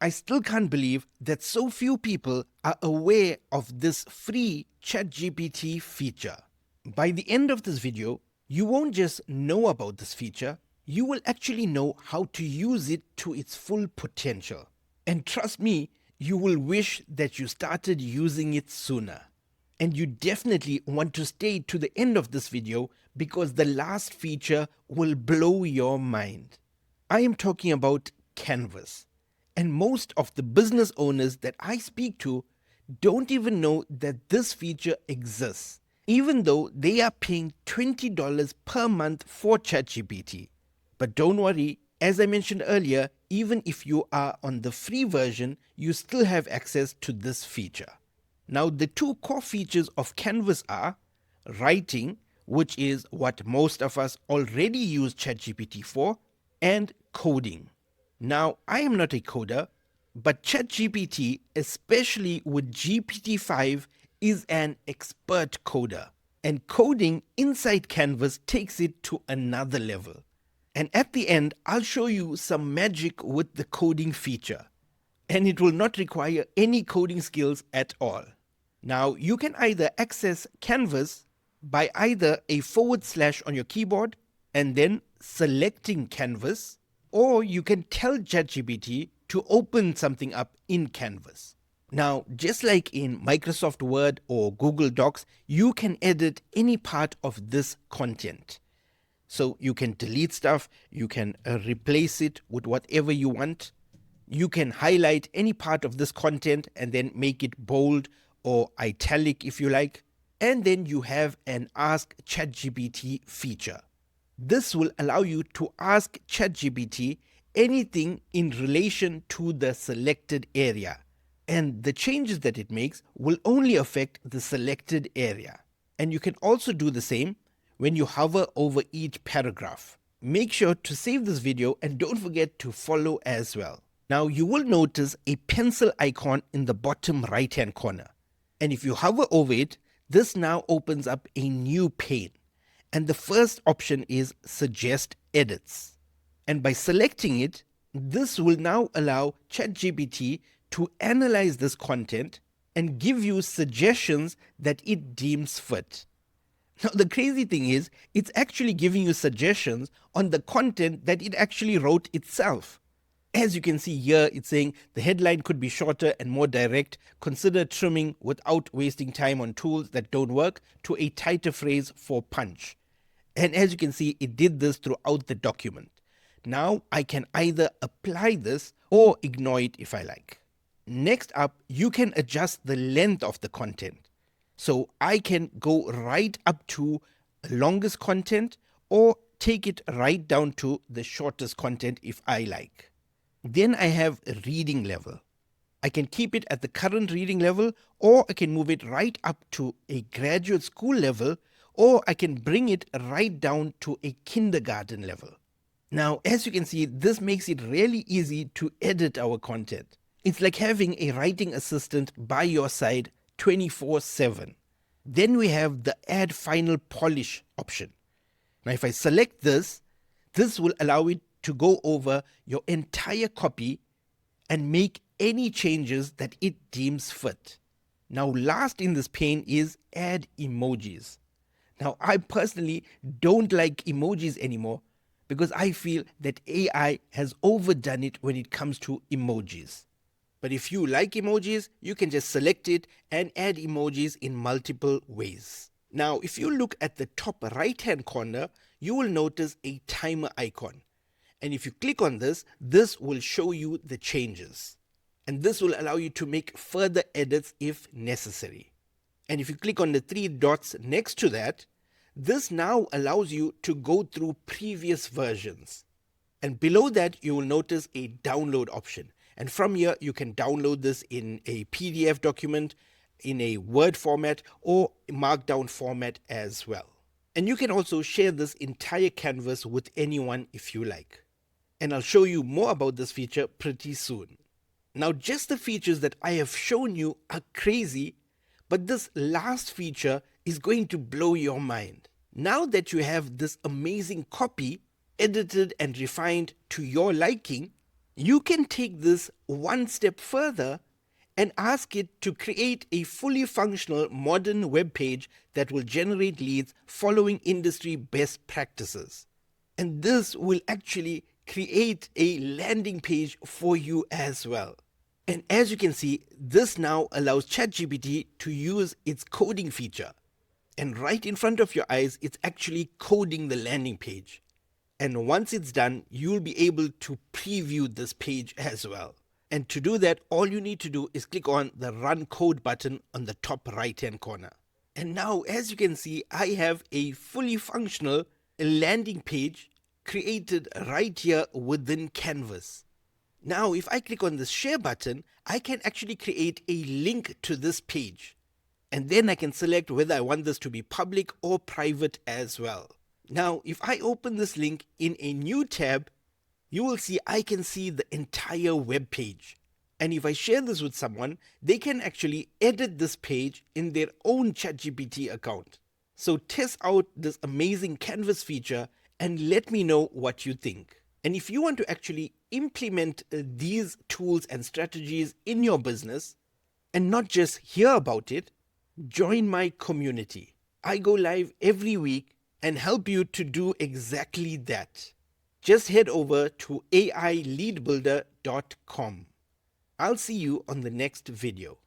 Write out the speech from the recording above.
I still can't believe that so few people are aware of this free ChatGPT feature. By the end of this video, you won't just know about this feature, you will actually know how to use it to its full potential. And trust me, you will wish that you started using it sooner. And you definitely want to stay to the end of this video because the last feature will blow your mind. I am talking about Canvas. And most of the business owners that I speak to don't even know that this feature exists, even though they are paying $20 per month for ChatGPT. But don't worry, as I mentioned earlier, even if you are on the free version, you still have access to this feature. Now, the two core features of Canvas are writing, which is what most of us already use ChatGPT for, and coding. Now, I am not a coder, but ChatGPT, especially with GPT-5, is an expert coder. And coding inside Canvas takes it to another level. And at the end, I'll show you some magic with the coding feature. And it will not require any coding skills at all. Now, you can either access Canvas by either a / on your keyboard and then selecting Canvas, or you can tell ChatGPT to open something up in Canvas. Now, just like in Microsoft Word or Google Docs, you can edit any part of this content. So you can delete stuff, you can replace it with whatever you want. You can highlight any part of this content and then make it bold or italic if you like. And then you have an Ask ChatGPT feature. This will allow you to ask ChatGPT anything in relation to the selected area. And the changes that it makes will only affect the selected area. And you can also do the same when you hover over each paragraph. Make sure to save this video and don't forget to follow as well. Now you will notice a pencil icon in the bottom right hand corner. And if you hover over it, this now opens up a new pane. And the first option is Suggest Edits. And by selecting it, this will now allow ChatGPT to analyze this content and give you suggestions that it deems fit. Now, the crazy thing is, it's actually giving you suggestions on the content that it actually wrote itself. As you can see here, it's saying the headline could be shorter and more direct. Consider trimming without wasting time on tools that don't work to a tighter phrase for punch. And as you can see, it did this throughout the document. Now I can either apply this or ignore it if I like. Next up, you can adjust the length of the content. So I can go right up to longest content or take it right down to the shortest content if I like. Then I have a reading level. I can keep it at the current reading level, or I can move it right up to a graduate school level, or I can bring it right down to a kindergarten level. Now, as you can see, this makes it really easy to edit our content. It's like having a writing assistant by your side 24/7. Then we have the Add Final Polish option. Now, if I select this, this will allow it to go over your entire copy and make any changes that it deems fit. Now, last in this pane is Add Emojis. Now, I personally don't like emojis anymore because I feel that AI has overdone it when it comes to emojis. But if you like emojis, you can just select it and add emojis in multiple ways. Now, if you look at the top right hand corner, you will notice a timer icon. And if you click on this, this will show you the changes. And this will allow you to make further edits if necessary. And if you click on the three dots next to that, this now allows you to go through previous versions. And below that, you will notice a download option. And from here, you can download this in a PDF document, in a Word format, or Markdown format as well. And you can also share this entire canvas with anyone if you like. And I'll show you more about this feature pretty soon. Now, just the features that I have shown you are crazy, but this last feature is going to blow your mind. Now that you have this amazing copy, edited and refined to your liking, You can take this one step further and ask it to create a fully functional modern web page that will generate leads following industry best practices. And this will actually create a landing page for you as well. And as you can see, this now allows ChatGPT to use its coding feature. And right in front of your eyes, it's actually coding the landing page. And once it's done, you'll be able to preview this page as well. And to do that, all you need to do is click on the Run Code button on the top right hand corner. And now, as you can see, I have a fully functional landing page created right here within Canvas. Now, if I click on the share button, I can actually create a link to this page. And then I can select whether I want this to be public or private as well. Now, if I open this link in a new tab, you will see I can see the entire web page. And if I share this with someone, they can actually edit this page in their own ChatGPT account. So test out this amazing Canvas feature and let me know what you think. And if you want to actually implement these tools and strategies in your business and not just hear about it, join my community. I go live every week and help you to do exactly that. Just head over to aileadbuilder.com. I'll see you on the next video.